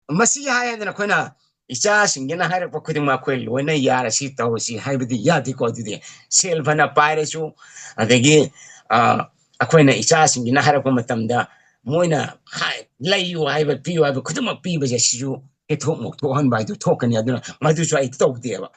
masi hayadana koina icha singena hayra pakuding ma khoi loina yara si tawsi haibidi yadi ko didi sel bana paire su adegi akoina icha singena hayra ko matamda moina hai layu haiba piu haiba kuduma piba je siju ke thok mok to han bai du thokani aduna madu su ai tok deba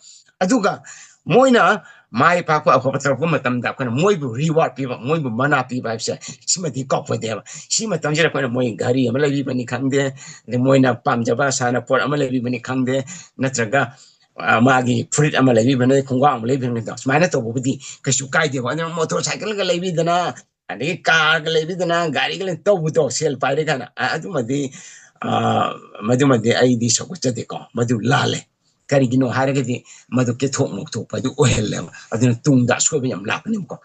aduga moina mai pa ko ko patra ko matamda koina moibu reward piba moibu mana piba se simadi ko ko deba sima tamjira koina moi gari amala bi bani khangde de moina pamjaba sana por amala bi bani khangde natraga magi fruit amala bi bani khungwa amala bi bani smaina to budi kasu kai de wa motorcycle ga lebi dana ani car ga lebi dana gari ga to buto sel paire kana adu madi ai di so ko jade ko madu lale kari gino haragadi madu ke thok mok thok padu ohelle adu tungda so be yam lakni ko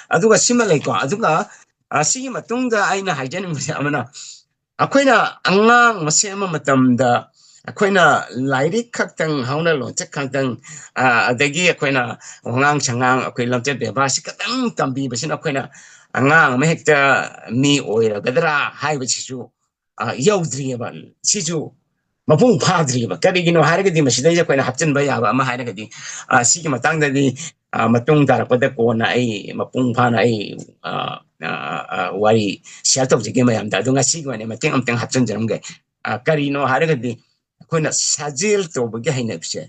adu ga simale ko adu ga asigi matungda aina haijani amana akoina angang masema matamda akoina lairi khaktang hauna lo chak khaktang adagi akoina ngang changang akoi lamchet be ba sikatang tambi basina akoina angang ma hekta mi oira gadra haiba sisu yaudri ba sisu mapung phadri ba karigino haragadi masidai akoina hapchen ba ya ba ma haragadi sigi matangda di matung tarakpada ko na ai mapung phana ai wari siyatok jige mayam da dunga sigwane mateng amteng hapchen jaram ge karino haragadi koina sajil to bage haina bse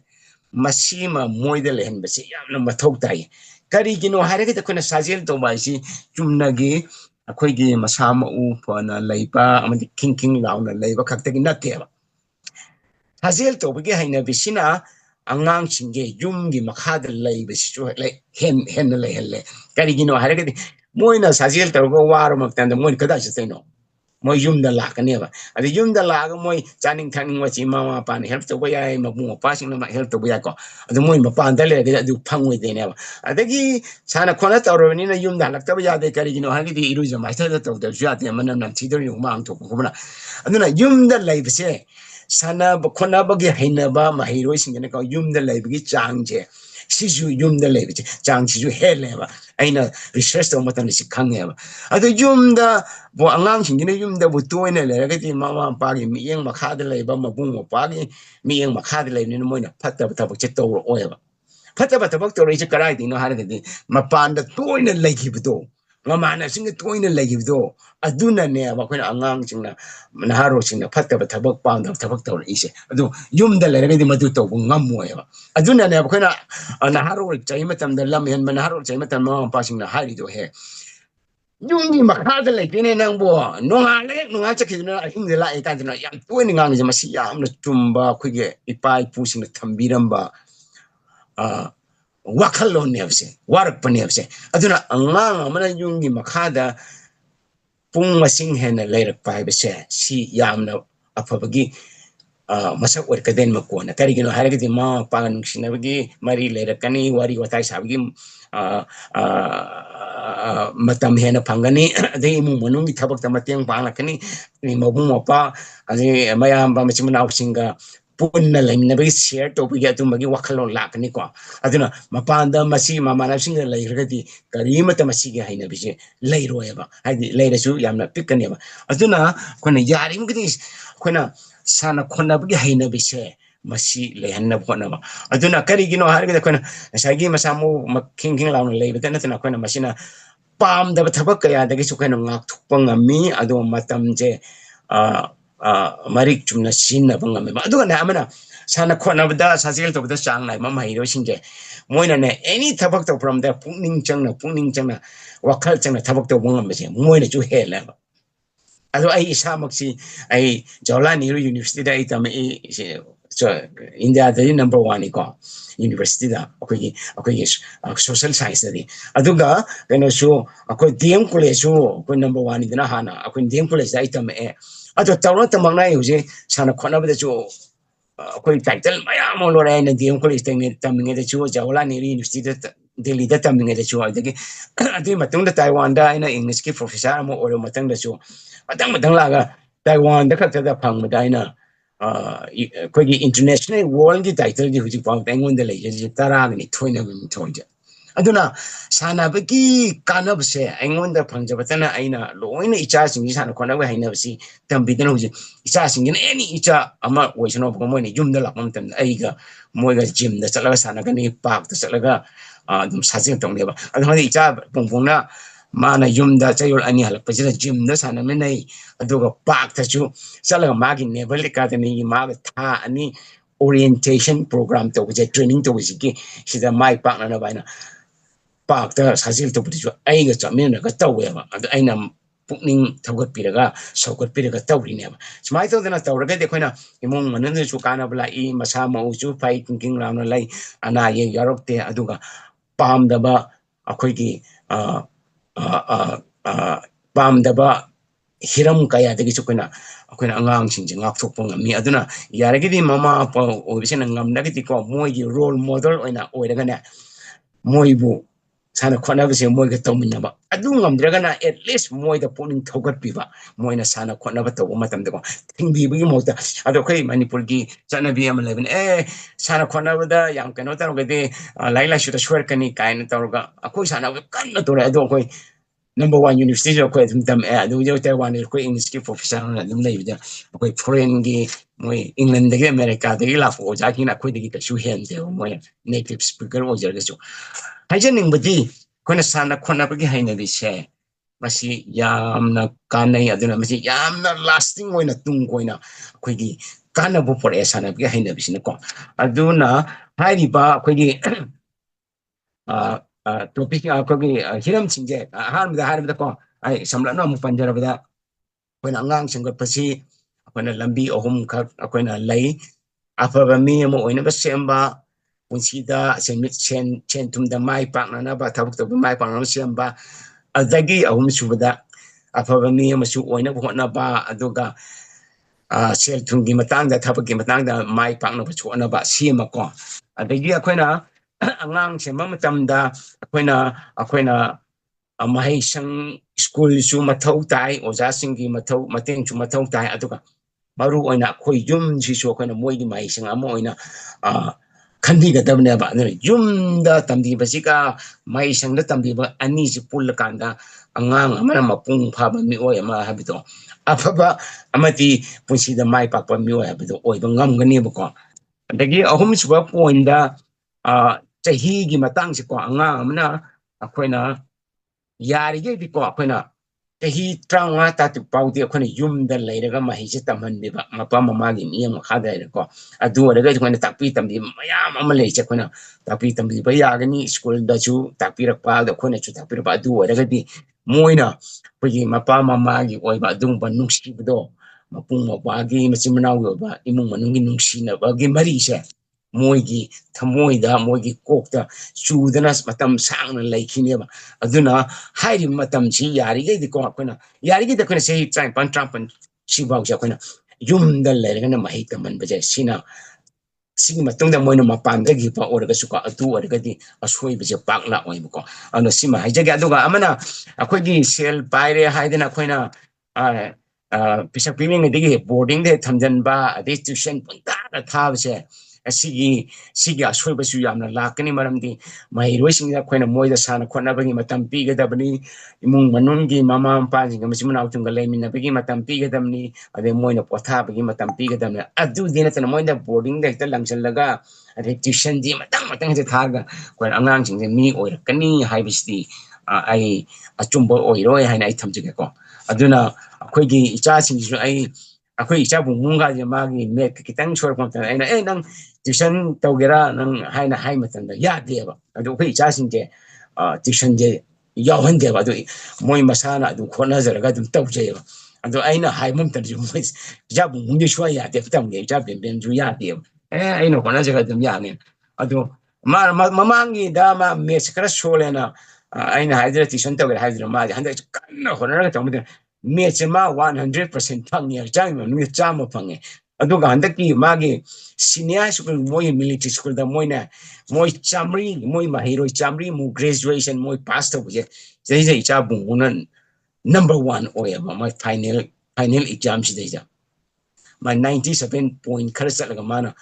masima moide lehen bse yamna mathok tai karigino haragadi koina sajil to ba si chumnagi akoigi masama u phana leiba amadi king launa leiba khaktagi nateba sajil to bage haina bisina Angaangsing yumgi makhada leiba sisu hen lehelle karigino haragadi moina sajil to go waro maktanda moin kada chiteno moi yumda lakane ba adi yumda laga moi chaning thaning wachi mama pan help to boya mabu passing na help to boya ko adi moi mapan dale adu phangwe de ne ba adagi sana khona tawroni na yumda lakta ba ya de karigino haragadi iruja master to de jati manam nan thidor yung mang to ko bana aduna yumda leibse sana khona ba ge haina ba mahiroi singene ko yumda leibgi changje sisu yumda leibje chang sisu hele ba aina research to matan si khangye ba adu yumda bo angangsing ne yumda bu toine le ga ti mama pa gi mi yeng makhada leiba mabung pa gi mi yeng makhada leib ni moina phatta tabak che to oi ba phatta tabak to ri che karai di no har ga di mapanda toine leigibdo ngamana sing toine leigibdo aduna ne ba koina angangsing na naharo sing na phatta tabak pa tabak to ri se adu yumda le ga di madu to ngamoi ba aduna ne ba koina naharo chai matam da lam hen naharo chai matam ma pa sing na hari do he yungi makhada leitine nang bo nonga chakiduna hingde la eta dina yam toini ngang je masi yam na tumba khige ipai pusing na thambiramba wakhalo nevse warak panevse aduna angang amana yungi makhada pung masing hena leirak pai bese si yamna afabagi masak war kaden makona karigino haragati ma pangan sinabagi mari leirakani wari watai sabagi matam hena phangani adai mu manungi thabak ta mateng pangakani ni mabung mapa adi mayam ba machimna ausinga punna laimna bi share to bi atu magi wakhalon lakani ko aduna mapanda masi mamana singa lairagati karimata masigi haina bi lairoeba hadi lairasu yamna pikani ba aduna kona yarim gidi kona sana khona bi haina bi se masi lehanna khona ba aduna karigino harga kona sagi masamu king launa leibata natna kona masina pam da thabak kaya dagi su kona ngak thukpa ngami adu matam je marik chumna sinna bangame ba adu na amana sana khona bada sajil to bada chang nai mam hairo singje moina ne any thabak to from the pungning changna wakhal changna thabak to bangam be moina chu hela ba adu ai isamak si ai Jawaharlal Nehru University da ai tam so India da number 1 ko university da akoi social science da aduga keno so akoi DM college so akoi number 1 dina hana akoi DM college da ai tam adu tawra tamang na yuje sana khona ba da so akoi title mayam lo ra na DM college taming da so Jawaharlal Nehru University da Delhi da taming da so adagi adu matung da Taiwan da ina English ki professor mo oro matang da so matang laga Taiwan da khakta da phang ma daina kogi international world ki title di huji pang pengon da le je tara ni thoina mi thoja aduna sana bagi kana bse aingonda phangjabatana aina loina icha singi sana khona ba haina bsi tambidana huji icha singi any icha ama oisano ba moini jumda lakam tam aiga moiga gym da chalaga sana gani park da chalaga dum sajing tong leba adu hadi icha pongpongna mana yumda chayol ani halak pajira gym da sana menai aduga park ta chu chalaga magi never academy maga tha ani orientation program to je training to ji ki sida mai park na ba na park ta sajil to pudi chu ai ga chamen ga tawe ba adu aina pukning thogat piraga sokat piraga tawri ne ba smai to dana tawraga de khoina imong manan chu kana bla I masa ma chu pai king rauna lai ana ye yarok te aduga pam da ba akhoi gi pam da ba hiram kaya de chu khoina akhoi angang sing jing ngak thok pong mi aduna yaragi di mama pa obisen ngam na gi ko moi gi role model oina oiraga ne moi bu sana khona bse moi ga tawmin ba adu ngam draga na at least moi da puning thogat piba moi na sana khona ba taw matam de ko thingbi bi mo ta ado kai manipur gi sana bi am 11 sana khona ba da yang kano ta ga de laila shu da shwar kani kain ta ga akoi sana ga kan na to ra ado koi number 1 university jo koi dum adu jo ta wan ko english ki professor na dum lai da koi foreign gi moi england de america de la fo ja ki na koi de ki shu hen de moi native speaker o jar ga chu hajening badi kona sana khona bagi haina bi se masi yamna kanai aduna masi yamna lasting oina tung koina khoigi kana bu pore sana bagi haina bi sine ko aduna hairi ba khoigi topic khoigi hiram chingje han da ko ai samla no mu panjara bada kona angang singgot pasi kona lambi ohum khak kona lei afaba mi mo oina ba semba punsida semit chen tum da mai pak na ba thabuk to mai pak na semba adagi ahum subada afaba mi amasu oina bo na ba aduga sel tum gi matang da thabuk gi matang da mai pak na chu na ba sema ko adagi akoina angang semba matam da akoina mahai sang school su mathau tai oja singi mathau mateng chu mathau tai aduga maru oina khoi yum si so akoina moi gi mai sang amo oina khandi ga dabne ba ne yum da tamdi basika mai sang da tamdi ba ani si pul kanda angang amana mapung pha ba mi oi ama habito afaba amati punsi da mai pak pa mi oi habito oi ba ngam gani ba ko dagi ahum suba point da chahi gi matang si ko angang amana akoina yari ge di ko akoina chahi tranga ta tu pau di akoina yum da leiraga mahi si tamhan bi ba mapa mama gi mi ma khada ko adu daga akoina takpi tamdi mayam ama le che akoina takpi tamdi ba ya gani school da chu takpi rak pa da akoina chu takpi ba adu daga di moina pagi mapa mama gi oi ba dung ba nungsi bdo mapung mapa gi machimnaw go ba imung manung gi nungsi na ba gi mari se moigi thamoida moigi kokta chudana matam sangna laikhine ba aduna hairi matam chi yari ge di ko akoina yari ge da koina sei trai pan tram pan chi bau ja koina yum da lerga na mahi taman ba je sina sigi matungda moina mapan da gi pa orga su ka atu orga di asoi ba je pak la oi ko ano sima haijage aduga amana akoi gi sel paire haidena koina pisa piling digi boarding de thamjan ba ade tuition punta da thabse sigi asoi ba su yamna lakani maramdi mai roising da koina moida sana khona bagi matam pi ga dabni imung manungi mama pa jinga masimuna utunga lemin bagi matam pi ga damni ade moina potha bagi matam pi ga damni adu dina tan moida boarding de ta langsan laga ade tuition di matang je tharga koina angang sing mi oirakani haibisi ai achumbo oiroi haina ai thamjige ko aduna akoigi icha sing ju ai akoi icha bu munga je magi me kitang chor kon ta aina nang tuition tawgera nang haina hai matan da ya de ba adu koi icha sing je tuition je yawan de ba adu moi masana adu khona zaraga dum tawje ba adu aina hai mum tan ju moi ja bu mung je shwa ya de tam ge ja ben ju ya de aina khona zaraga dum ya ne adu mamangi da ma me skra sholena aina haidra tuition tawgera haidra ma handa kanna khona ga tamde match ma 100% phangye chang ma nu chama phange aduga handaki magi senior school moi military school da moi na moi chamri moi mahiro chamri mu graduation moi pass to je jai cha bungunan number 1 oya ma my final exam si deja my 97 point kharsa laga mana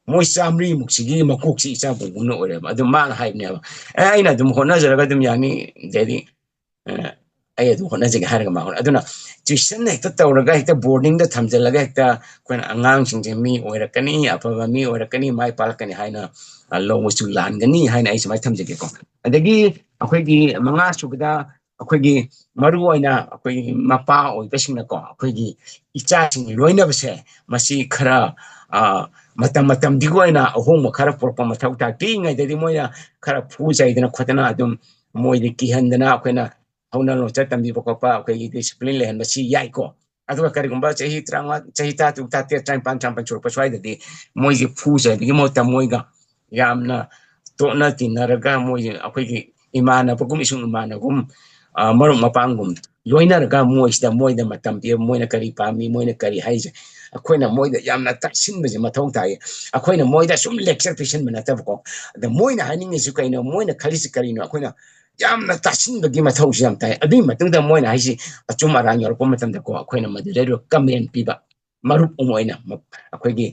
moi samri muksigi makuk si cha bu no ore ba adum man hype ne ba ai na dum hona jara dum yani dedi ai dum hona jega har ga ma aduna tuition hekta tawraga hekta boarding da thamjalaga hekta koin angang sing je mi oira kani apa mi oira kani mai pal kani haina lo musu lan gani haina ai samai thamjege ko adagi akhoi gi manga sugda akhoi gi maru oina akhoi mapa oi pesing na ko akhoi gi icha sing loina base masi khara matam digo oina ahong khara porpa mathau ta ti ngai dedi moya khara phu jai dana khotana adum moi de ki handana akhoi na hauna lo cha tambi ko pa akhoi discipline le han masi yai ko aduga kari gumba chahi tranga chahi ta tu ta te tran pan cham pan chur pa swai de moi ji phu jai de mo ta moi ga yamna to na tinaraga moi akhoi gi imana pagum isung imana gum marung mapangum loinaraga moi sta moi da matam pi moi na kari pa mi moi na kari haije akoina moi da yamna taksin be mathau tai akoina moi da sum lecture patient bana ta ko da moi na haning isu kaina moi na khali si kari no akoina yamna taksin be mathau si yam tai abi matung da moi na haisi achum arang yor ko matam da ko akoina madure ro comment pi ba marup omoina akoigi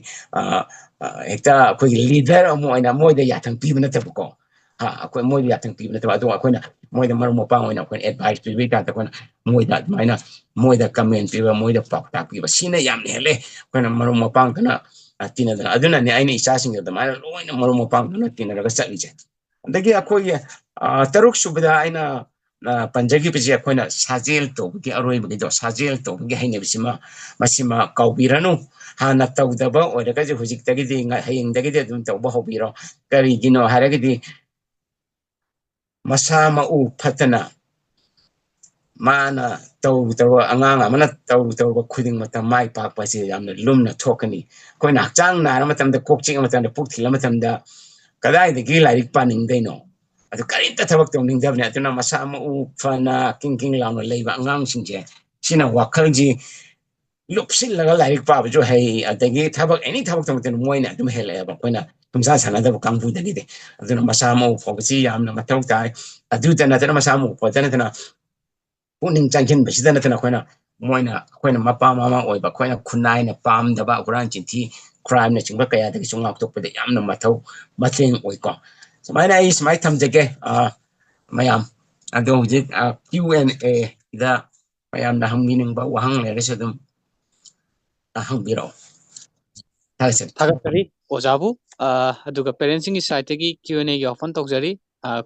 hekta akoigi leader omoina moi da yathang pi bana ta ko akoi moi ya tang pi na ta do akoi na moi da maru mo pa moi na akoi advice pi ta ta ko moi da mai na moi da comment pi moi da pak ta pi ba sina yam ne le ko na maru mo pa kana tina da aduna ne ai ni isa sing da mai loi na maru mo pa kana tina ga sa ije dagi akoi taruk subda ai na panjagi pi je akoi na sajel to gi aroi bi do sajel to gi haine bi sima masima kaubiranu hana tawdaba oida ga je hujik tagi di hayeng dagi de dum tawba hobiro kari gino haragi di masa mau patana mana taw angang amana taw khuding mata mai pa pa si yamna lumna thokani koina chang na matam da kokching matam da puk thila matam da kadai de gi lairik paning dei no adu karinta thabak tong ning dabne atuna masa mau fana king launa leiba angang singje sina wakal ji lupsin laga lairik pa jo hai adagi thabak any thabak tong ten moina dum hele ba koina tumsa sana da kangbu dagi de aduna masa mau fogsi yamna matam tai adu tana tana masa mau potana tana puning changkin basida na tana koina moina koina mapa mama oiba koina khunai na pam daba kuran chinthi crime na chingba kaya dagi chungak tok pede yamna mathau matling oiko samaina ai smai thamjage mayam ado hujik Q&A da mayam na hangmining ba wahang le resedum hang biro Thagakari ojabu aduga parentsing gi site gi Q&A gi often tokjari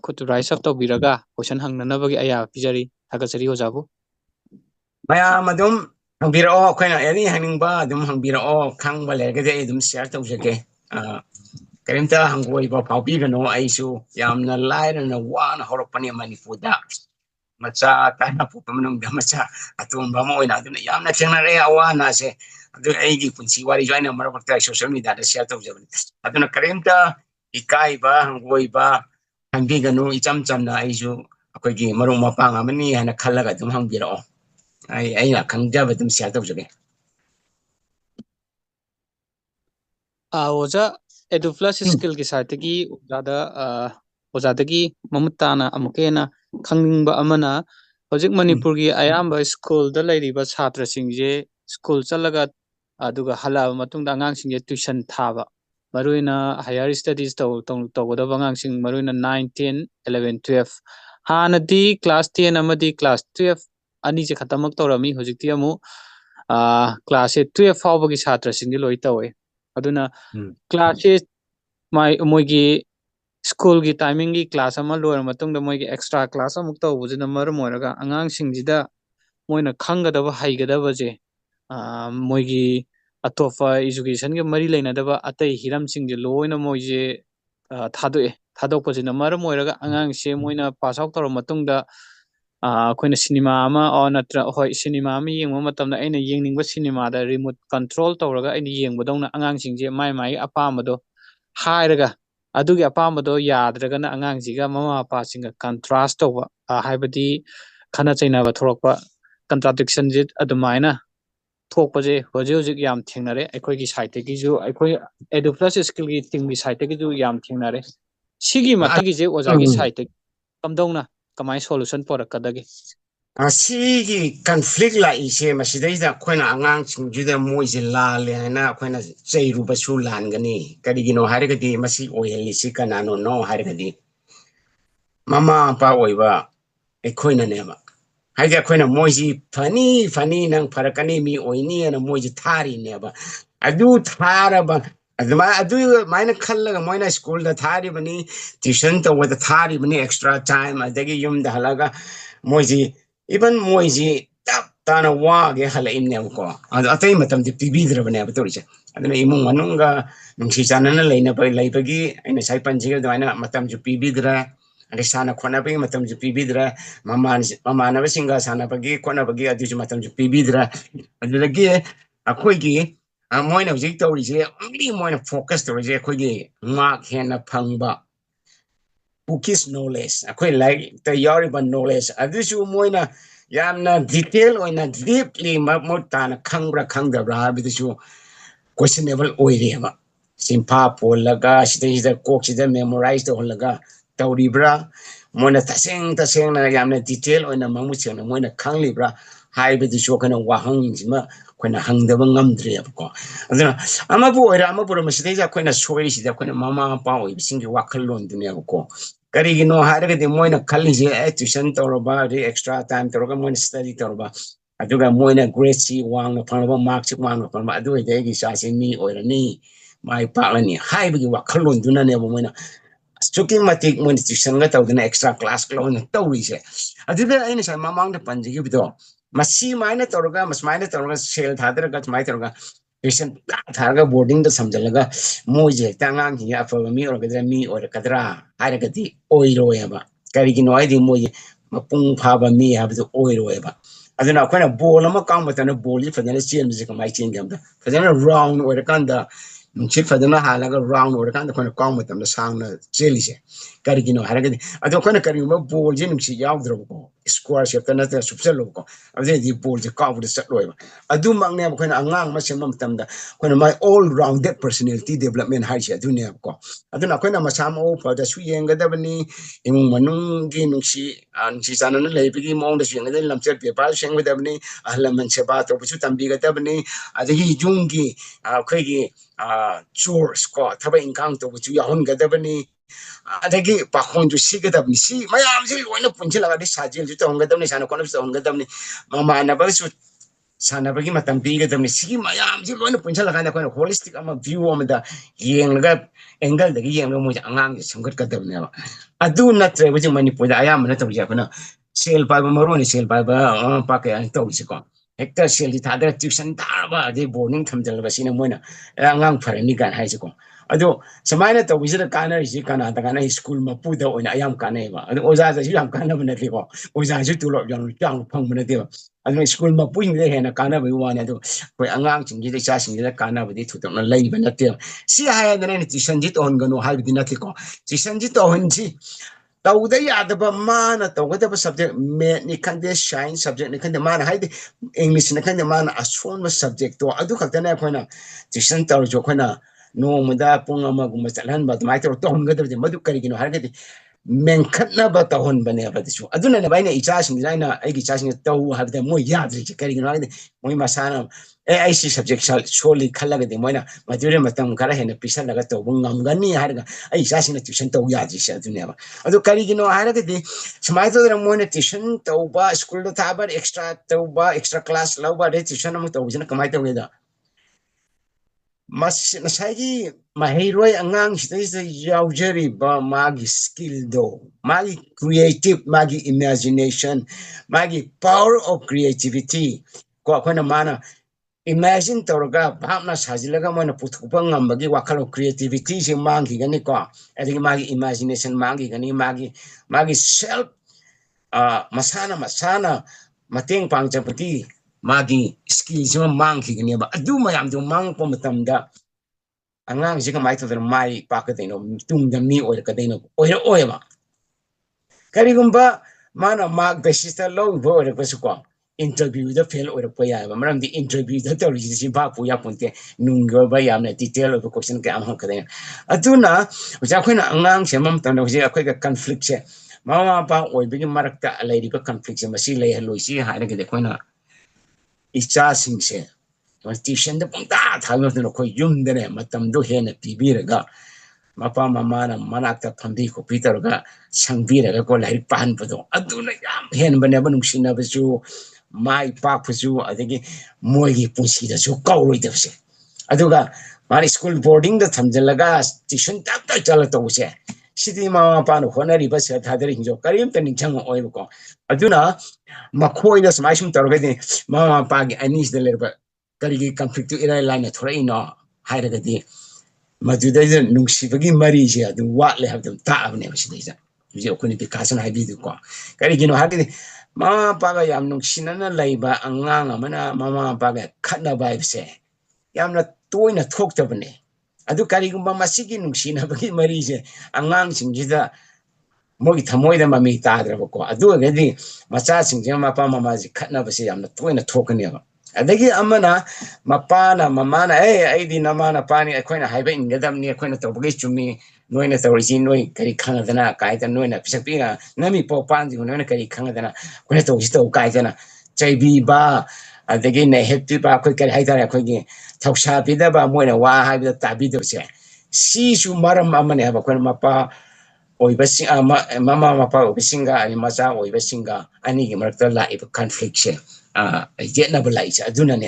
khut rise up to biraga question hangnanabagi aya pijari thagakari ojabu mayam adum hang biro koina yani hangning ba adum hang biro khang ba le ga de adum share tawjage karimta hangoi ba paupi gano aisu yamna laira na wana horopani manipurda macha kana pupamanung da macha atum ba mo ina aduna yamna thengna re awana se adu aigi punchi wari joina marakta social media da share tawjabani aduna karimta ikai ba hangoi ba hangbi gano icham chamna aisu akoigi marung mapang amani hana khallaga dum hangbiro ai na kangjaba dum share tawjage oja edu plus skill gi site gi ojadagi mamutana amukena khangingba amana hojik manipur gi ayamba school da lairiba chhatra singje school chalaga aduga halaba matungda angangsing je tuition thaba maruina higher studies to godaba angangsing maruina 9 10 11 12 hanadi class 10 amadi class 12 ani je khatamak torami hojikti amu class 12 fawbagi chhatra singje loi tawe aduna class moigi school gi timing gi class ama loir matungda moigi extra class amuk tawbujina maram oiraga angang singjida moina khangadaba haigadaba je moigi atofa education gi mari leinadaba atai hiram singje loina moije thadokpajina maram oiraga angang se moina pass out tor matungda akoina cinema ama natra hoi cinema ama yengma matamda aina yengningba cinema da remote control tawraga aina yengbadawna angang singje mai apamado hairaga adugi apamado yadragana angang siga mama pa singa contrast tawba haibadi khana chainaba thorokpa contradiction je adumaina thokpaje hojik yam thingnare aikoigi site gi ju aikoi edu plus skill gi tingbi site gi ju yam thingnare sigi matagi je ojagi site kamdongna kamai solution porakadagi ꯑꯁꯤꯒꯤ conflict ꯂꯥꯛꯏꯁꯦ ꯃꯁꯤꯗꯩꯗ ꯑꯩꯈꯣꯏꯅ ꯑꯉꯥꯡꯁꯤꯡꯁꯤꯗ ꯃꯣꯏꯁꯦ ꯂꯥꯜꯂꯦ ꯍꯥꯏꯅ ꯑꯩꯈꯣꯏꯅ ꯆꯩꯔꯨꯕꯁꯨ ꯂꯥꯟꯒꯅꯤ ꯀꯔꯤꯒꯤꯅꯣ ꯍꯥꯏꯔꯒꯗꯤ ꯃꯁꯤ ꯑꯣꯏꯍꯜꯂꯤꯁꯤ ꯀꯅꯥꯅꯣ ꯍꯥꯏꯔꯒꯗꯤ ꯃꯃꯥ ꯃꯄꯥ ꯑꯣꯏꯕ ꯑꯩꯈꯣꯏꯅꯅꯦꯕ ꯍꯥꯏꯗꯤ ꯑꯩꯈꯣꯏꯅ ꯃꯣꯏꯁꯤ ꯐꯅꯤ ꯅꯪ ꯐꯔꯛꯀꯅꯤ ꯃꯤ ꯑꯣꯏꯅꯤꯅ ꯃꯣꯏꯁꯤ ꯊꯥꯔꯤꯅꯦꯕ ꯑꯗꯨ ꯊꯥꯔꯕ ꯑꯗꯨꯃꯥꯏꯅ ꯈꯜꯂꯒ ꯃꯣꯏꯅ ꯁ꯭ꯀꯨꯜꯗ ꯊꯥꯔꯤꯕꯅꯤ ꯇ꯭ꯌꯨꯁꯟ ꯇꯧꯕꯗ ꯊꯥꯔꯤꯕꯅꯤ ꯑꯦꯛꯁꯇ꯭ꯔꯥ ꯇꯥꯏꯝ ꯑꯗꯒꯤ ꯌꯨꯝꯗ ꯍꯜꯂꯒ ꯃꯣꯏꯁꯤ 이번 모이지 딱따나 와게 할래임네고 아주 어떤 마탐지 비비드러버네 버토리제 아드나 이몽 만웅가 농시자나나 레이버기 아이나 사이판지가 도아나 마탐지 비비드라 아니 사나 코나버기 마탐지 비비드라 마마나버싱가 사나버기 코나버기 아디지 마탐지 비비드라 아드라기 아코이기 모이나 직 떠오리제 only 모이나 포커스 떠오리제 코이기 막 해나 팡바 bookish knowledge akhoi like the yoriban knowledge adushu moina yamna detail oina deeply motana khangbra khangdabra bidisu questionable oirema simpa polaga sida koksida memorize to holaga tawribra moina taseng na yamna detail oina mamu chena moina khanglibra haibidisu kana wahang jima koina hangdaba ngamdre ko aduna amabu oira amabu masida koina soi sida koina mama pa oi bisingi wakhallon dunia ko karigino haragadi moina khallije tuition toroba ri extra time toroga moina study toroba aduga moina grade c wangna phangba mark chi wangna phangba adu idegi chase mi oirani mai paklani haibagi wakhallon duna ne moina chuki matik moina tuition ga tawdina extra class klona tawrise aduga aina sa mamang da panjigi bido masi maina toroga masmaina toroga sel thadra mai toroga tuition tharaga boarding da samjalaga moje tangang hi afa mi orgadra mi orkadra haragati oiroyaba karigino aidi moje mapung phaba mi habdu oiroyaba aduna akhona ball ama kangbatana ball ji fadana chen ji kamai chen gamda fadana round orkanda nungchit fadana halaga round orkanda khona kangbatamda sangna chelise karigino haragati adu khona karigino ball ji nungchi yawdrobo square shape ta nata subsalobo adu di ball ji kawda chatloyba adu mangne khona angang ma semam tamda khona my all rounded personality development haise adunia ko aduna khona masam o fada su yengadabani imung manunggi nungsi ansi sanana leibigi mong da singada lamcher paper sengwadabani ahlaman seba to bisu tambigadabani adagi jungi khoi chores ko thaba ingkang to bisu yahon gadabani adagi pakhon ju sigadabni si mayam si loina punchila gadi sajil ju to hongadabni sana kono to hongadabni mama na basu sanabagi matam bigadabni si mayam si loina punchila kana kono holistic ama view amada yengaga angle dagi yengaga mo angang samgat kadabni adu natre bujing manipur ayam na tawja kana sel pa ba maroni sel pa ba pa ka an tawsi ko hekta sel di thadra tuition tarba de boarding thamjal ba sina moina angang pharani gan haisi ko adu samaina tawisi da kana ri kana da kana school ma pu da oina ayam kana ba adu oza da yam kana bana de ko oza ju tu lo yang chang phang bana de adu school ma pu ni he na kana ba wa na adu koi angang ching ji da cha sing da kana ba di thutok na lai ba na te si ha ya na ni tuition ji to on gano ha bi na te ko tuition ji to on ji tawda yadaba mana tawda ba subject math ni khande science subject ni khande mana haidi english ni khande mana asfon ma subject to adu khakta na khoina tuition tar jo khoina no mada punga ma guma chalan ba mai to hon ga de madu kari gino har ga di menkhatna ba ta hon bane ba disu aduna ne baina icha sing raina ai gi cha sing taw habda mo yadri kari gino ha mo masana ai si subject solely khalaga de moina madure matam kara hena pisa laga to ngamgani har ga ai cha sing tuition taw yadri sha aduna ba adu kari gino har ga di samai to moina tuition taw ba school da ta ba extra taw ba extra class law ba de tuition am taw jina kamai taw da mas nasagi mahiroi angang sida yaujari ba magi skill do magi creative magi imagination magi power of creativity ko khona mana imagine toroga bhamna sajilaga moina puthupa ngambagi wakalo creativity se mangi gani ko adigi magi imagination mangi gani magi self masana mateng pangchapati magi skills ma mangi gani ba adu mayam do mang po matamda angang ji kamai to mai pakadeno tungda mi oir kadeno oir ma karigumba mana mark basis ta low bo oir ko interview da fail oir ko ya ba maram di interview da to ri ji ba pu ya punte nunggo ba ya na detail of question ka am kadena aduna ja khoina angang se mam ta no ji akhoi ka conflict se mama mapa oibigi marakta leiriba conflict se masi lei haloisi hairagede koina icha singse tuition da pungta thalno ko yumdene matamdo hena pibiraga mapa mama na manakta thambi ko pitaraga sangbiraga ko lairi pahan pado aduna yam hen bane banung sina basu mai pak phasu adagi moigi punsi da su kauroi debse aduga mari school boarding da thamjalaga tuition tak tak chala tawse sidi mama mapa no honari bas thadari hinjo karim ta ningchang oibo ko aduna makhoina smai sum tarogadi mama mapa gi anis da lerba karigi conflict ira line thora ino hairagadi madudai nungshibagi mari je adu watle habdam taabne bashidai je okuni bikasan habidu ko karigino hagidi mama paga yam nungsinana laiba angang amana mama paga khatna baibse yamna toina thoktabne adu karigumba masigi nungsina bagi mari je angang singjida mogi thamoida mami tadraba ko adu agadi macha singje mapa mama ji khatna base yamna toina thokane adagi amana mapana mamana aidi namana pani akoina haiba ingadamni akoina tobagi chumi noina tawrisi noi kari khangadana kaita noina pisakpinga nami popanji noina kari khangadana koina tawsi taw kaitana chaibi ba adagi ne happy ba koi kari haitara koigi thawsa bida ba moina wa haibida tabi dose si su maram amane ba koina mapa oibasing mama mapa obisinga ani macha oibasinga ani gi marakta laiba conflict se yetna balai cha aduna ne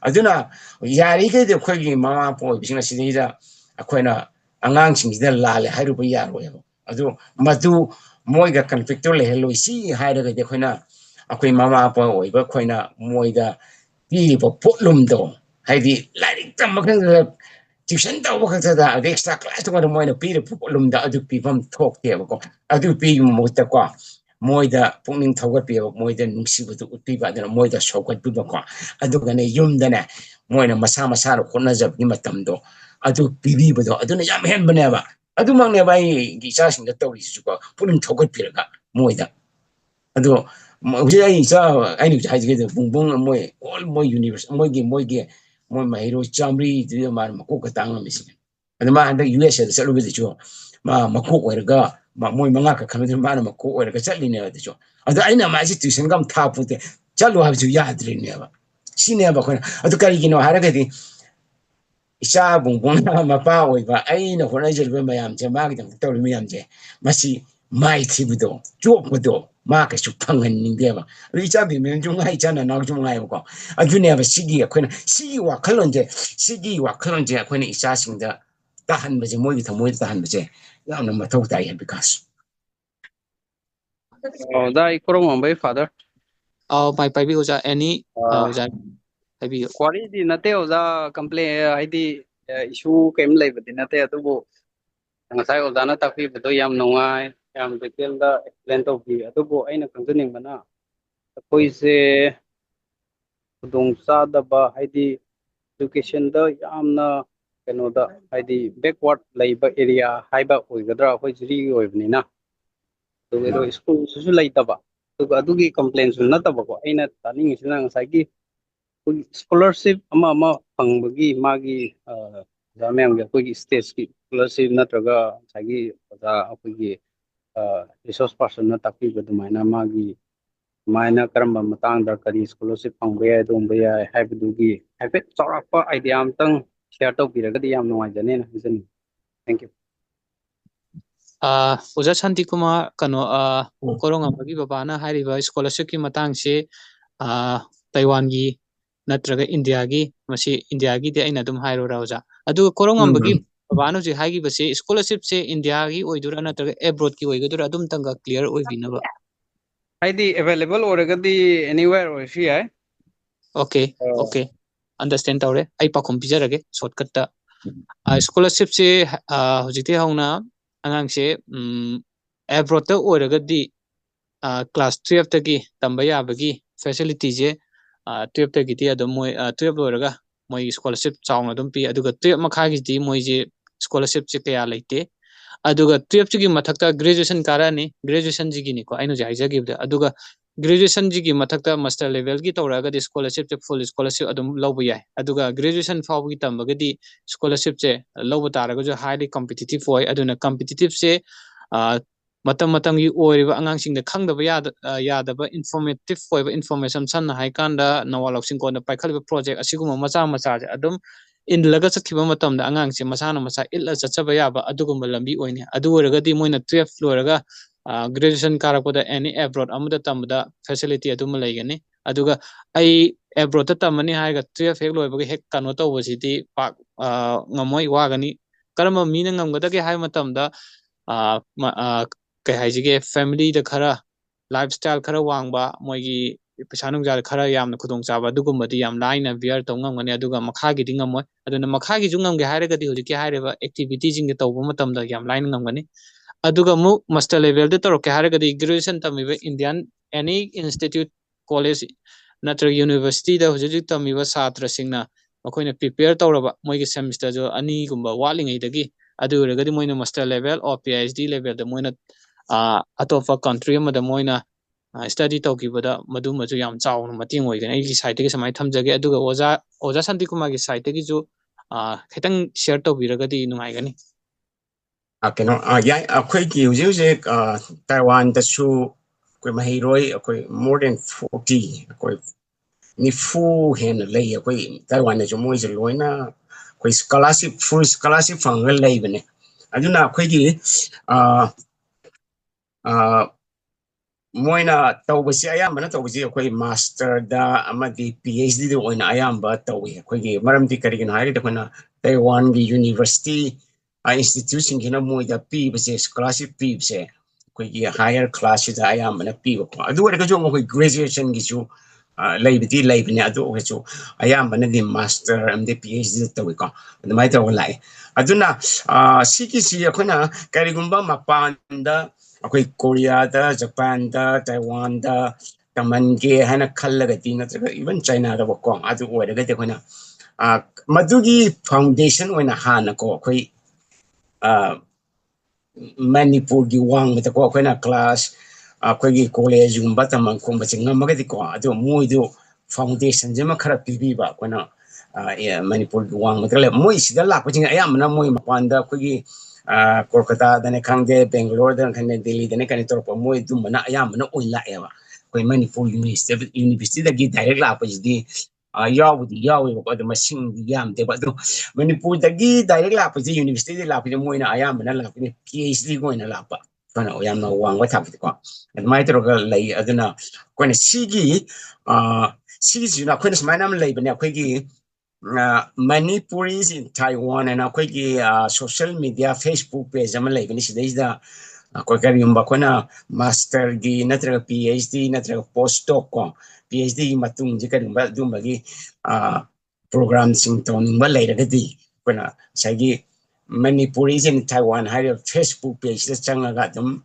aduna yari ke de khogi mama po bisina sidida akoina angangsing da lale hairu ba yaro yabo adu madu moiga conflict le hello si haira de khoina akoi mama po oiba khoina moida pi bo potlum do haidi larik tam makan tuition da wo khata da extra class to ko moina pi de potlum da adu pi bam thok te ko adu pi mo ta ko moida pungning thogat pi moida nungsibudu utpi ba dana moida shokat pi ba ko aduga ne yumdana moina masa masa ro khona jab ni matamdo adu pibi bado aduna yam hen bane ba adu mangne bai gi sa sing da tawri su ko pungning thogat pi ga moida adu huje ai sa ai ni jai ge bung bung moi all moi universe moi ge moi mahiro chamri de mar ma ko ka tang mi sin adu ma handa us da salu be ju ma ko werga ma moi manga ka khamdu ma na ma ko werga chatli ne da ju adu aina ma si tuition gam tha pute chalu ha ju yadri ne ba sine ba ko adu kari gi no haraga di isa bung bung na ma pa oi ba aina ko na jel be mayam je ma gi dang tawli mi yam je masi mai thi budo chok budo ma ka su phangan ning de ba ri cha bi men ju ngai cha na na ju ngai ba ko adu ne ba sigi ko na sigi wa khalon je ko na isa sing da tahan ba je moi gi thamoi tahan ba je yamna mathau tai ha because Dai korong ambai father. Mai pai bi oja any oja pai bi Kwari di nate oja complain ID issue kem lai bati nate atubu ngasai oja na takpi beto yam nongai yam detail da explain to bi atubu aina khangjaning bana koi se dongsa da ba ID education da yamna keno da ID backward laiba area haiba oigadra koi jiri oibnina to school su laitaba to adugi complaints nataba ko aina taning sina ngasai scholarship ama pangbagi magi jamyam ge koi stage ki scholarship natraga sagi oda akoi resource person na takpi bedumaina magi maina karamba matang da kari scholarship pangbe ya dongbe ya haibudugi haifet charakpa idea amtang share to biragadi yam nongai jane na jani thank you oja Shanti Kumar kano korong amagi babana hairiba scholarship ki matang se Taiwan gi natraga India gi masi India gi de aina dum hairo ra oja adu korong ambagi babana ji haigi base scholarship se India gi oidura natraga abroad ki oigadura adum tanga clear oibinaba ID available oragadi anywhere or fi hai okay understand tawre ai pakhum pijarage shortcut ta scholarship se hojite hauna angang se abroad ta oiragadi class 12 tagi tamba yabagi facility je 12 tagi ti adum moi 12 loiraga moi scholarship chaung adum pi aduga 12 makha gi di moi je scholarship che kaya leite aduga 12 gi mathakta graduation karani graduation ji gi ni ko ainu jai jagi aduga graduation ji gi mathakta master level gi tawraga di scholarship che full scholarship adum lobu yai aduga graduation faw gi tambaga di scholarship che lobu taraga jo highly competitive hoy aduna competitive se matam matamgi oiriba angangsingda khangdaba yadaba informative oiba information sanna haikanda nawaloksing kona paikhaliba project asiguma macha macha adum inlaga chakhiba matamda angangse masana masa illa chachaba yaba adugumba lambi oine adu oragadi moina 12 loraga graduation karakoda any abroad amuda tamda facility adum laigani aduga ai abroad tamani haiga 12 hek loibaga hek kano tawbasidi pak ngamoi wagani karama mina ngamgadage hai matamda kai haijige family da khara lifestyle khara wangba moigi pesa nungja khara yamna khudong chaba adugumadi yam laina bear tongngam aduga makhagi dingamoi aduna makhagi jungamge hairagadi hojike haireba activity jing tawba matamda yam laina ngamgani aduga mu master level da toroke hairagadi graduation tamiba Indian any institute college natra university da hojik tamiba satra singna makoina prepare tawraba moigi semester jo ani gumba walingai dagi adu oragadi moina master level or PhD level da moina atopa country amada moina study tawkibada madu maju yam chawna mating oigani ai site ge samai thamjage aduga oja santi kumar gi site ge ju khitang share tawbiragadi nungaigani keno ya akhoi ki uje Taiwan da su koi mahiroi koi more than 40 koi ni fu hen lei koi Taiwan da ju moi je loina koi scholarship full scholarship fang lei bane aduna akhoi ki moina tawbasi ayambana tawbasi akhoi master da amadi PhD da oina ayamba tawi akhoi ki maramdi karigin hairi da kona Taiwan gi university institution kina moida pibase scholarship pibase akhoi higher class da ayambana piba ko adu wada jo akhoi graduation gi ju laibiti laibni adu ochu ayambana di master amde PhD tawi ko adumai taw lai aduna siki si akhona karigumba mapanda akhoi Korea da Japan da Taiwan da tamange hana khallagati natraga even China da ko adu oidaga de khona madugi foundation oina hana ko akhoi Manipur gi wang mata ko akhona class akhoi college gumba tamang ko bachinga magadi ko adu moidu foundation jema khara pibiba kona Manipur gi wang mata le moi sida la ko jinga ayamna moi mapanda akhoi Kolkata dane khangde Bangalore dane khane Delhi dane kane torpa moi dumana ayamna oila ewa koi Manipur University da gi direct la pajdi yawdi yawi ko da masing yam de badu Manipur da gi direct la pajdi university la pajdi moina ayamna la pajdi PhD ko ina la pa kana oyamna wangwa thapti ko mai tro ga lai aduna koina sigi sigi na koina smanam lai bane koi gi Manipuris in Taiwan and akwai social media Facebook page ama lai bani sidai akwai kari yumba kona master gi natraga PhD natraga postdoc ko PhD matung ji kari yumba dumba gi program sing tawning ba lai ragadi kona sagi Manipuris in Taiwan hari Facebook page da changaga adum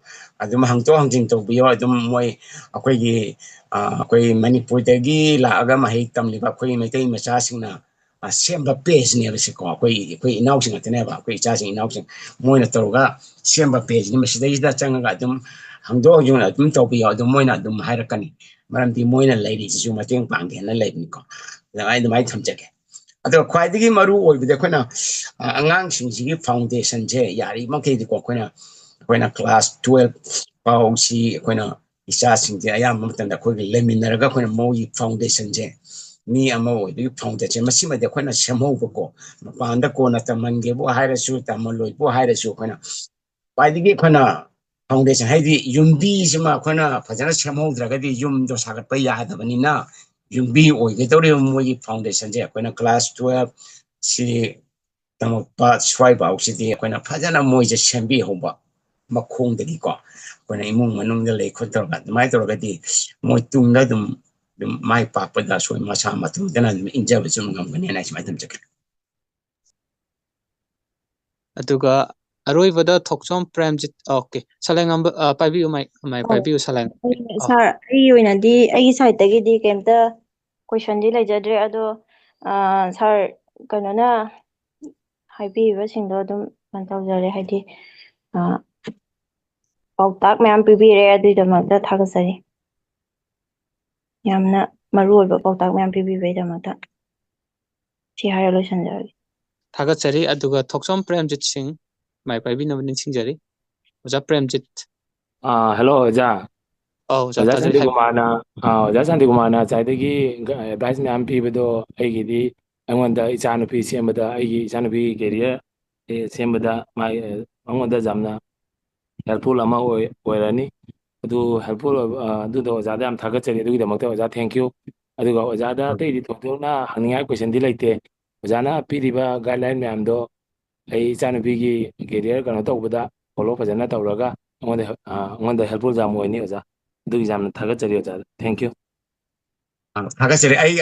hangto hangjing to biyo adum moi akwai Manipur dagi la aga mahik tamliba akwai maitai macha singna semba page ne basi ko akwai inausing atene ba akwai cha sing inausing moina toroga semba page ni masidai da changaga adum hangdo juna adum tobiyo adum moina adum hairakani maramdi moina lairi ji ju mateng pangge na laibni ko da ai mai thamjage ado khwaidigi maru oibide khona angangsing ji foundation je yari makai di ko khona class 12 pau si khona isa sing je ayam matanda khoi leminaraga khona moi foundation je mi ama oibigi foundation masima de khona semho ko mapanda ko na tamange bo hairasu tamaloi bo hairasu khona khwaidigi khona foundation haidi yumbi sima khona fajana semho draga di yum do sagat pa yadabani na yumbi oige tore moi foundation je khona class 12 si tamapa swai ba si di khona fajana moi je sembi hoba makhongdagi ko khona imung manung da lei khotor ga mai tor ga di moi tung da dum mai pa pa da soi ma sa ma tu dana injaba zum ngam gani na mai tam chak aduga aroibada thoksom premjit okay salengam paibiu mai paibiu saleng sir ai oinadi ai side tagidi kemta question di lejadre ado sir kanona haibibasingdo adum tawjare haidi pautak mayam pibire aduidamakta thagasari yamna maruoiba pautak mayam pibibaidamakta si hara loisanjari thagasari aduga thoksom premjit sing mai paibi na nin singjari oja premjit Hello, Oja. ꯑꯧ Oja ꯇꯥꯖꯔꯤ Santi ꯍꯥꯏꯕꯤꯌꯨ Kumana, Oja Santi Kumana, ꯆꯥꯏꯗꯒꯤ advice ꯃꯌꯥꯝ ꯄꯤꯕꯗꯣ ꯑꯩꯒꯤꯗꯤ ꯑꯩꯉꯣꯟꯗ ꯏꯆꯥꯅꯨꯄꯤ ꯁꯦꯝꯕꯗ ꯑꯩꯒꯤ ꯏꯆꯥꯅꯨꯄꯤ ꯀꯦꯔꯤꯌꯔ ꯁꯦꯝꯕꯗ ꯃꯥꯒꯤ ꯑꯩꯉꯣꯟꯗ ꯌꯥꯝꯅ ꯍꯦꯜꯞꯐꯨꯜ ꯑꯃ ꯑꯣꯏꯔꯅꯤ ꯑꯗꯨ ꯍꯦꯜꯞꯐꯨꯜ ꯑꯗꯨꯗꯣ ꯑꯣꯖꯥꯗ ꯌꯥꯝ ꯊꯥꯒꯠꯆꯔꯤ ꯑꯗꯨꯒꯤꯗꯃꯛꯇ ꯑꯣꯖꯥ ꯊꯦꯡꯛ ꯌꯨ ꯑꯗꯨꯒ ꯑꯣꯖꯥꯗ ꯑꯇꯩꯗꯤ ꯊꯣꯏꯗꯣꯛꯅ ꯍꯪꯅꯤꯡꯉꯥꯏ ꯀꯣꯏꯁꯟꯗꯤ ꯂꯩꯇꯦ ꯑꯣꯖꯥꯅ ꯄꯤꯔꯤꯕ ꯒꯥꯏꯗꯂꯥꯏꯟ ꯃꯌꯥꯝꯗꯣ ꯑꯩ ꯏꯆꯥꯅꯨꯄꯤꯒꯤ ꯀꯦꯔꯤꯌꯔ ꯀꯩꯅꯣ ꯇꯧꯕꯗ ꯐꯣꯂꯣ ꯐꯖꯅ ꯇꯧꯔꯒ ꯑꯩꯉꯣꯟꯗ ꯍꯦꯜꯞꯐꯨꯜ ꯌꯥꯝ ꯑꯣꯏꯅꯤ ꯑꯣꯖꯥ ꯑꯗꯨꯒꯤ ꯌꯥꯝꯅ ꯊꯥꯒꯠꯆꯔꯤ ꯑꯣꯖꯥꯗ ꯊꯦꯡꯛ ꯌꯨ ꯊꯥꯒꯠꯆꯔꯤ ꯑꯩ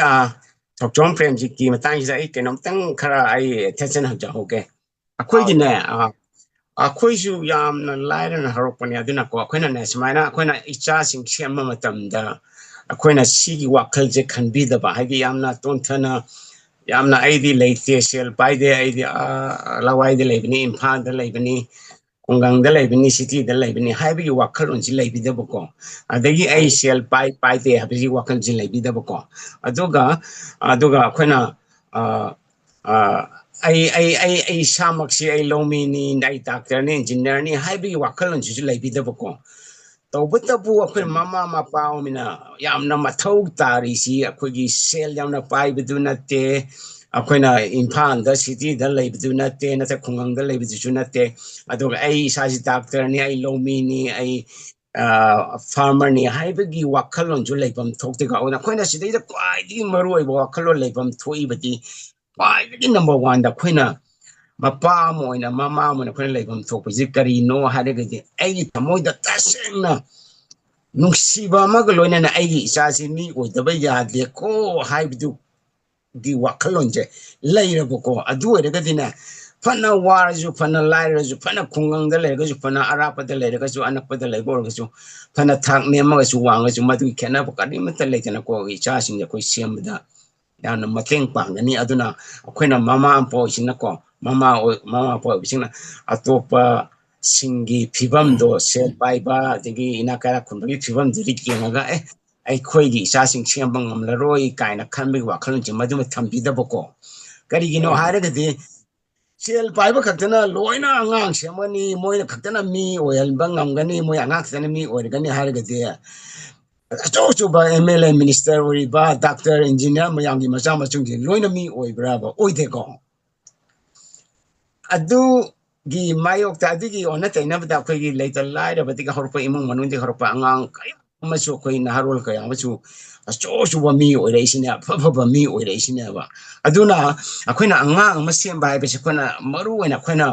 ꯊꯣꯛꯆꯣꯝ ꯄ꯭ꯔꯦꯝꯖꯤꯠꯀꯤ ꯃꯇꯥꯡꯁꯤꯗ ꯑꯩ ꯀꯩꯅꯣꯝꯇꯪ ꯈꯔ ꯑꯩ ꯑꯦꯇꯦꯟꯁꯟ ꯍꯪꯖꯍꯧꯒꯦ ꯑꯩꯈꯣꯏꯒꯤꯅꯦ ꯑꯩꯈꯣꯏꯁꯨ ꯌꯥꯝꯅ ꯂꯥꯏꯔꯅ ꯍꯧꯔꯛꯄꯅꯦ ꯑꯗꯨꯅꯀꯣ ꯑꯩꯈꯣꯏꯅꯅꯦ ꯁꯨꯃꯥꯏꯅ ꯑꯩꯈꯣꯏꯅ ꯏꯆꯥꯁꯤꯡ ꯁꯦꯝꯕ ꯃꯇꯝꯗ ꯑꯩꯈꯣꯏꯅ ꯁꯤꯒꯤ ꯋꯥꯈꯜꯁꯦ ꯈꯟꯕꯤꯗꯕ ꯍꯥꯏꯗꯤ ꯌꯥꯝꯅ ꯇꯣꯟꯊꯅ ꯌꯥꯝꯅ ꯑꯩꯗꯤ ꯂꯩꯇꯦ ꯁꯦꯜ ꯄꯥꯏꯗꯦ ꯑꯩꯗꯤ ꯂꯋꯥꯏꯗ ꯂꯩꯕꯅꯤ ꯏꯝꯐꯥꯜꯗ ꯂꯩꯕꯅꯤ ꯈꯨꯡꯒꯪꯗ ꯂꯩꯕꯅꯤ ꯁꯤꯇꯤꯗ ꯂꯩꯕꯅꯤ ꯍꯥꯏꯕꯒꯤ ꯋꯥꯈꯜꯂꯣꯟꯁꯤ ꯂꯩꯕꯤꯗꯕꯀꯣ ꯑꯗꯒꯤ ꯑꯩ ꯁꯦꯜ ꯄꯥꯏꯗꯦ ꯍꯥꯏꯕꯒꯤ ꯋꯥꯈꯜꯁꯤ ꯂꯩꯕꯤꯗꯕꯀꯣ ꯑꯗꯨꯒ ꯑꯩꯈꯣꯏꯅ ꯑꯩ ꯏꯁꯥꯃꯛꯁꯤ ꯑꯩ ꯂꯧꯃꯤꯅꯤ ꯑꯩ ꯗꯥꯛꯇꯔꯅꯤ ꯏꯟꯖꯤꯅꯤꯌꯔꯅꯤ ꯍꯥꯏꯕꯒꯤ ꯋꯥꯈꯜꯂꯣꯟꯁꯤꯁꯨ ꯂꯩꯕꯤꯗꯕꯀꯣ ꯇꯧꯕꯇꯕꯨ ꯑꯩꯈꯣꯏ ꯃꯃꯥ ꯃꯄꯥ ꯑꯣꯏꯅ ꯌꯥꯝꯅ ꯃꯊꯧ ꯇꯥꯔꯤꯁꯤ ꯑꯩꯈꯣꯏꯒꯤ ꯁꯦꯜ ꯌꯥꯝꯅ ꯄꯥꯏꯕꯗꯨ ꯅꯠꯇꯦ ꯑꯩꯈꯣꯏꯅ ꯏꯝꯐꯥꯜꯗ ꯁꯤꯇꯤꯗ ꯂꯩꯕꯗꯨ ꯅꯠꯇꯦ ꯅꯠꯇ꯭ꯔꯒ ꯈꯨꯡꯒꯪꯗ ꯂꯩꯕꯗꯨꯁꯨ ꯅꯠꯇꯦ ꯑꯗꯨꯒ ꯑꯩ ꯏꯁꯥꯁꯤ ꯗꯥꯛꯇꯔꯅꯤ ꯑꯩ ꯂꯧꯃꯤꯅꯤ ꯑꯩ ꯐꯥꯔꯃꯔꯅꯤ ꯍꯥꯏꯕꯒꯤ ꯋꯥꯈꯜꯂꯣꯟꯁꯨ ꯂꯩꯐꯝ ꯊꯣꯛꯇꯦꯀꯣ ꯑꯗꯨꯅ ꯑꯩꯈꯣꯏꯅ ꯁꯤꯗꯩꯗ ꯈ꯭ꯋꯥꯏꯗꯒꯤ ꯃꯔꯨꯑꯣꯏꯕ ꯋꯥꯈꯜꯂꯣꯟ ꯂꯩꯐꯝ ꯊꯣꯛꯏꯕꯗꯤ ꯈ꯭ꯋꯥꯏꯗꯒꯤ ꯅꯝꯕꯔ ꯋꯥꯟꯗ ꯑꯩꯈꯣꯏꯅ ꯃꯄꯥ ꯑꯃ ꯑꯣꯏꯅ ꯃꯃꯥ ꯑꯃ ꯑꯣꯏꯅ ꯑꯩꯈꯣꯏꯅ ꯂꯩꯐꯝ ꯊꯣꯛꯄꯁꯤ ꯀꯔꯤꯅꯣ ꯍꯥꯏꯔꯒꯗꯤ ꯑꯩꯒꯤ ꯊꯃꯣꯏꯗ ꯇꯁꯦꯡꯅ ꯅꯨꯡꯁꯤꯕ ꯑꯃꯒ ꯂꯣꯏꯅꯅ ꯑꯩꯒꯤ ꯏꯆꯥꯁꯤ ꯃꯤ ꯑꯣꯏꯗꯕ ꯌꯥꯗꯦꯀꯣ ꯍꯥꯏꯕꯗꯨꯒꯤ ꯋꯥꯈꯜꯂꯣꯟꯁꯦ ꯂꯩꯔꯕꯀꯣ ꯑꯗꯨ ꯑꯣꯏꯔꯒꯗꯤꯅꯦ ꯐꯅ ꯋꯥꯔꯁꯨ ꯐꯅ ꯂꯥꯏꯔꯁꯨ ꯐꯅ ꯈꯨꯡꯒꯪꯗ ꯂꯩꯔꯒꯁꯨ ꯐꯅ ꯑꯔꯥꯞꯄꯗ ꯂꯩꯔꯒꯁꯨ ꯑꯅꯛꯄꯗ ꯂꯩꯕ ꯑꯣꯏꯔꯒꯁꯨ ꯐꯅ ꯊꯥꯛ ꯅꯦꯝꯃꯒꯁꯨ ꯋꯥꯡꯉꯁꯨ ꯃꯗꯨꯒꯤ ꯈꯦꯠꯅꯕ ꯀꯔꯤꯃꯠꯇ ꯂꯩꯇꯅꯀꯣ ꯏꯆꯥꯁꯤꯡꯁꯦ ꯑꯩꯈꯣꯏ ꯁꯦꯝꯕꯗ ꯌꯥꯝꯅ ꯃꯇꯦꯡ ꯄꯥꯡꯒꯅꯤ ꯑꯗꯨꯅ ꯑꯩꯈꯣꯏꯅ ꯃꯃꯥ ꯃꯄꯥ ꯑꯣꯏꯁꯤꯅꯀꯣ ꯃꯃꯥ ꯃꯄꯥ ꯑꯣꯏꯕꯁꯤꯡꯅ ꯑꯇꯣꯞꯄ ꯁꯤꯡꯒꯤ ꯐꯤꯕꯝꯗꯣ ꯁꯦꯜ ꯄꯥꯏꯕ ꯑꯗꯒꯤ ꯏꯅꯥꯛ ꯀꯩꯔꯥꯛ ꯈꯨꯟꯕꯒꯤ ꯐꯤꯕꯝꯗꯨꯗꯤ ꯌꯦꯡꯉꯒ ꯑꯩꯈꯣꯏꯒꯤ ꯏꯆꯥꯁꯤꯡ ꯁꯦꯝꯕ ꯉꯝꯂꯔꯣꯏ ꯀꯥꯏꯅ ꯈꯟꯕꯒꯤ ꯋꯥꯈꯜꯂꯣꯟꯁꯦ ꯃꯗꯨꯃ ꯊꯝꯕꯤꯗꯕꯀꯣ ꯀꯔꯤꯒꯤꯅꯣ ꯍꯥꯏꯔꯒꯗꯤ ꯁꯦꯜ ꯄꯥꯏꯕ ꯈꯛꯇꯅ ꯂꯣꯏꯅ ꯑꯉꯥꯡ ꯁꯦꯝꯒꯅꯤ ꯃꯣꯏꯅ ꯈꯛꯇꯅ ꯃꯤ ꯑꯣꯏꯍꯟꯕ ꯉꯝꯒꯅꯤ ꯃꯣꯏ ꯑꯉꯥꯡ ꯈꯛꯇꯅ ꯃꯤ ꯑꯣꯏꯔꯒꯅꯤ ꯍꯥꯏꯔꯒꯗꯤ ꯑꯆꯧ ꯑꯆꯧꯕ MLA ꯃꯤꯅꯤꯁꯇꯔ ꯑꯣꯏꯔꯤꯕ ꯗꯥꯛꯇꯔ ꯏꯟꯖꯤꯅꯤꯌꯔ ꯃꯌꯥꯝꯒꯤ ꯃꯆꯥ ꯃꯁꯨꯁꯤꯡ ꯂꯣꯏꯅ ꯃꯤ ꯑꯣꯏꯕ꯭ꯔꯥꯕ ꯑꯣꯏꯗꯦꯀꯣ ꯑꯗꯨꯒꯤ ꯃꯥꯌꯣꯛꯇ ꯑꯗꯨꯒꯤ ꯑꯣꯟꯅ ꯇꯩꯅꯕꯗ ꯑꯩꯈꯣꯏꯒꯤ ꯂꯩꯇ ꯂꯥꯏꯔꯕꯗꯒꯤ ꯍꯧꯔꯛꯄ ꯏꯃꯨꯡ ꯃꯅꯨꯡꯗꯒꯤ ꯍꯧꯔꯛꯄ ꯑꯉꯥꯡ ꯀꯌꯥ ꯑꯃꯁꯨ ꯑꯩꯈꯣই ꯅꯍꯥꯔꯣꯜ ꯀꯌꯥ ꯑꯃꯁꯨ ꯑꯆꯧ ꯑꯆꯧꯕ ꯃꯤ ꯑꯣꯏꯔꯛꯏꯁꯤꯅꯦ ꯑꯐꯕ ꯃꯤ ꯑꯣꯏꯔꯛꯏꯁꯤꯅꯦꯕ ꯑꯗꯨꯅ ꯑꯩꯈꯣꯏꯅ ꯑꯉꯥꯡ ꯑꯃ ꯁꯦꯝꯕ ꯍꯥꯏꯕꯁꯤ ꯑꯩꯈꯣꯏꯅ ꯃꯔꯨꯑꯣꯏꯅ ꯑꯩꯈꯣꯏꯅ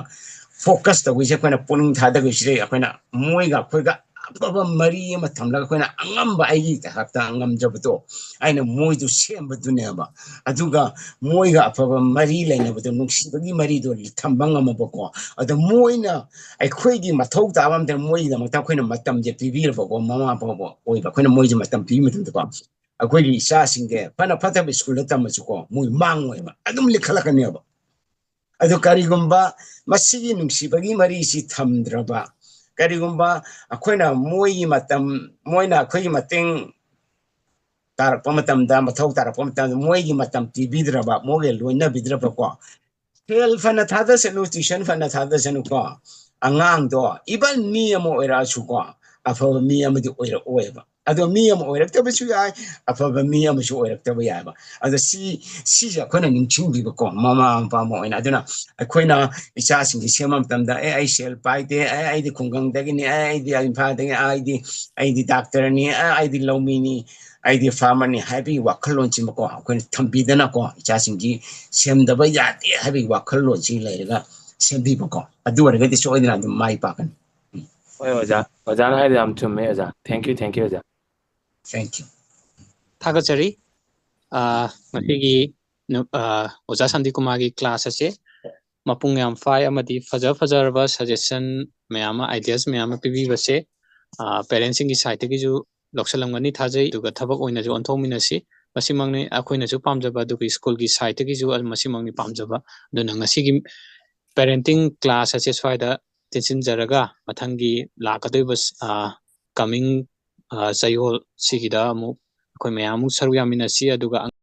ꯐꯣꯀꯁ ꯇꯧꯒꯤꯁꯦ ꯑꯩꯈꯣꯏꯅ ꯄꯨꯛꯅꯤꯡ ꯊꯥꯗꯒꯤꯁꯦ ꯑꯩꯈꯣꯏꯅ ꯃꯣꯏꯒ ꯑꯩꯈꯣꯏꯒ ꯑꯐꯕ ꯃꯔꯤ ꯑꯃ ꯊꯝꯂꯒ ꯑꯩꯈꯣꯏꯅ ꯑꯉꯝꯕ ꯑꯩꯒꯤ ꯊꯥꯛꯇ ꯉꯝꯖꯕꯗꯣ ꯑꯩꯅ ꯃꯣꯏꯗꯨ ꯁꯦꯝꯕꯗꯨꯅꯦꯕ ꯑꯗꯨꯒ ꯃꯣꯏꯒ ꯑꯐꯕ ꯃꯔꯤ ꯂꯩꯅꯕꯗꯣ ꯅꯨꯡꯁꯤꯕꯒꯤ ꯃꯔꯤꯗꯣ ꯊꯝꯕ ꯉꯝꯃꯕꯀꯣ ꯑꯗꯣ ꯃꯣꯏꯅ ꯑꯩꯈꯣꯏꯒꯤ ꯃꯊꯧ ꯇꯥꯕ ꯃꯇꯝꯗ ꯃꯣꯏꯒꯤꯗꯃꯛꯇ ꯑꯩꯈꯣꯏꯅ ꯃꯇꯝꯁꯦ ꯄꯤꯕꯤꯔꯕꯀꯣ ꯃꯃꯥ ꯃꯄꯥ ꯑꯣꯏꯕ ꯑꯩꯈꯣꯏꯅ ꯃꯣꯏꯁꯦ ꯃꯇꯝ ꯄꯤꯕ ꯃꯇꯝꯗꯀꯣ ꯑꯩꯈꯣꯏꯒꯤ ꯏꯆꯥꯁꯤꯡꯁꯦ ꯐꯅ ꯐꯠꯇꯕ ꯁ꯭ꯀꯨꯜꯗ ꯇꯝꯃꯁꯨꯀꯣ ꯃꯣꯏ ꯃꯥꯡꯉꯣꯏꯕ ꯑꯗꯨꯝ ꯂꯤꯈꯠꯂꯛꯀꯅꯦꯕ ꯑꯗꯨ ꯀꯔꯤꯒꯨꯝꯕ ꯃꯁꯤꯒꯤ ꯅꯨꯡꯁꯤꯕꯒꯤ ꯃꯔꯤꯁꯤ ꯊꯝꯗ꯭ꯔꯕ ꯀꯔꯤꯒꯨꯝꯕ ꯑꯩꯈꯣꯏꯅ ꯃꯣꯏꯒꯤ ꯃꯇꯝ ꯃꯣꯏꯅ ꯑꯩꯈꯣꯏꯒꯤ ꯃꯇꯦꯡ ꯇꯥꯔꯛꯄ ꯃꯇꯝꯗ ꯃꯊꯧ ꯇꯥꯔꯛꯄ ꯃꯇꯝꯗ ꯃꯣꯏꯒꯤ ꯃꯇꯝ ꯄꯤꯕꯤꯗ꯭ꯔꯕ ꯃꯣꯏꯒ ꯂꯣꯏꯅꯕꯤꯗ꯭ꯔꯕꯀꯣ ꯁꯦꯜ ꯐꯅ ꯊꯥꯗꯁꯅꯨ ꯇ꯭ꯌꯨꯁꯟ ꯐꯅ ꯊꯥꯗꯁꯅꯨꯀꯣ ꯑꯉꯥꯡꯗꯣ ꯏꯚꯟ ꯃꯤ ꯑꯃ ꯑꯣꯏꯔꯛꯑꯁꯨꯀꯣ ꯑꯐꯕ ꯃꯤ ꯑꯃꯗꯤ ꯑꯣꯏꯔꯛꯑꯣꯏꯕ ꯑꯗꯣ ꯃꯤ ꯑꯃ ꯑꯣꯏꯔꯛꯇꯕꯁꯨ ꯌꯥꯏ ꯑꯐꯕ ꯃꯤ ꯑꯃꯁꯨ ꯑꯣꯏꯔꯛꯇꯕ ꯌꯥꯏꯕ ꯑꯗꯣ ꯁꯤꯁꯦ ꯑꯩꯈꯣꯏꯅ ꯅꯤꯡꯁꯤꯡꯕꯤꯕꯀꯣ ꯃꯃꯥ ꯃꯄꯥ ꯑꯃ ꯑꯣꯏꯅ ꯑꯗꯨꯅ ꯑꯩꯈꯣꯏꯅ ꯏꯆꯥꯁꯤꯡꯁꯤ ꯁꯦꯝꯕ ꯃꯇꯝꯗ ꯑꯩ ꯁꯦꯜ ꯄꯥꯏꯗꯦ ꯑꯩꯗꯤ ꯈꯨꯡꯒꯪꯗꯒꯤꯅꯤ ꯑꯩꯗꯤ ꯏꯝꯐꯥꯜꯗꯒꯤ ꯑꯩꯗꯤ ꯗꯥꯛꯇꯔꯅꯤ ꯑꯩꯗꯤ ꯂꯧꯃꯤꯅꯤ ꯑꯩꯗꯤ ꯐꯥꯔꯃꯔꯅꯤ ꯍꯥꯏꯕꯒꯤ ꯋꯥꯈꯜꯂꯣꯟꯁꯤꯃꯀꯣ ꯑꯩꯈꯣꯏꯅ ꯊꯝꯕꯤꯗꯅꯀꯣ ꯏꯆꯥꯁꯤꯡꯁꯤ ꯁꯦꯝꯗꯕ ꯌꯥꯗꯦ ꯍꯥꯏꯕꯒꯤ ꯋꯥꯈꯜꯂꯣꯟꯁꯤ ꯂꯩꯔꯒ ꯁꯦꯝꯕꯤꯕꯀꯣ ꯑꯗꯨ ꯑꯣꯏꯔꯒꯗꯤ ꯁꯣꯏꯗꯅ ꯑꯗꯨꯝ ꯃꯥꯏ ꯄꯥꯛꯀꯅꯤ ꯍꯣꯏ ꯑꯣꯖꯥ ꯑꯣꯖꯥꯅ ꯍꯥꯏꯗꯣ ꯌꯥꯝ ꯆꯨꯝꯃꯦ ꯑꯣꯖꯥ ꯊꯦꯡꯛ ꯌꯨ ꯑꯣꯖꯥ ꯊꯦꯡꯛ ꯌꯨ ꯊꯥꯒꯠꯆꯔꯤ ꯉꯁꯤꯒꯤ ꯑꯣꯖꯥ ꯁꯥꯟꯇꯤꯀꯨꯃꯥꯔꯒꯤ ꯀ꯭ꯂꯥꯁ ꯑꯁꯦ ꯃꯄꯨꯡ ꯌꯥꯝ ꯐꯥꯏ ꯑꯃꯗꯤ ꯐꯖꯔꯕ ꯁꯖꯦꯁꯟ ꯃꯌꯥꯝ ꯑꯃ ꯑꯥꯏꯗꯤꯌꯥꯁ ꯃꯌꯥꯝ ꯑꯃ ꯄꯤꯕꯤꯕꯁꯦ ꯄꯦꯔꯦꯟꯁꯤꯡꯒꯤ ꯁꯥꯏꯠꯇꯒꯤꯁꯨ ꯂꯧꯁꯤꯜꯂꯝꯒꯅꯤ ꯊꯥꯖꯩ ꯑꯗꯨꯒ ꯊꯕꯛ ꯑꯣꯏꯅꯁꯨ ꯑꯣꯟꯊꯣꯛꯃꯤꯟꯅꯁꯤ ꯃꯁꯤꯃꯛꯅꯤ ꯑꯩꯈꯣꯏꯅꯁꯨ ꯄꯥꯝꯖꯕ ꯑꯗꯨꯒ ꯁ꯭ꯀꯨꯜꯒꯤ ꯁꯥꯏꯠꯇꯒꯤꯁꯨ ꯃꯁꯤꯃꯛꯅꯤ ꯄꯥꯝꯖꯕ ꯑꯗꯨꯅ ꯉꯁꯤꯒꯤ ꯄꯦꯔꯦꯟꯇꯤꯡ ꯀ꯭ꯂꯥꯁ ꯑꯁꯦ ꯁ꯭ꯋꯥꯏꯗ ꯇꯦꯟꯁꯤꯟꯖꯔꯒ ꯃꯊꯪꯒꯤ ꯂꯥꯛꯀꯗꯧꯔꯤꯕ ꯀꯃꯤꯡ ꯆꯌꯣꯜ ꯁꯤꯒꯤꯗ ꯑꯃꯨꯛ ꯑꯩꯈꯣꯏ ꯃꯌꯥꯝ ꯑꯃꯨꯛ ꯁꯔꯨꯛ ꯌꯥꯃꯤꯟꯅꯁꯤ ꯑꯗꯨꯒ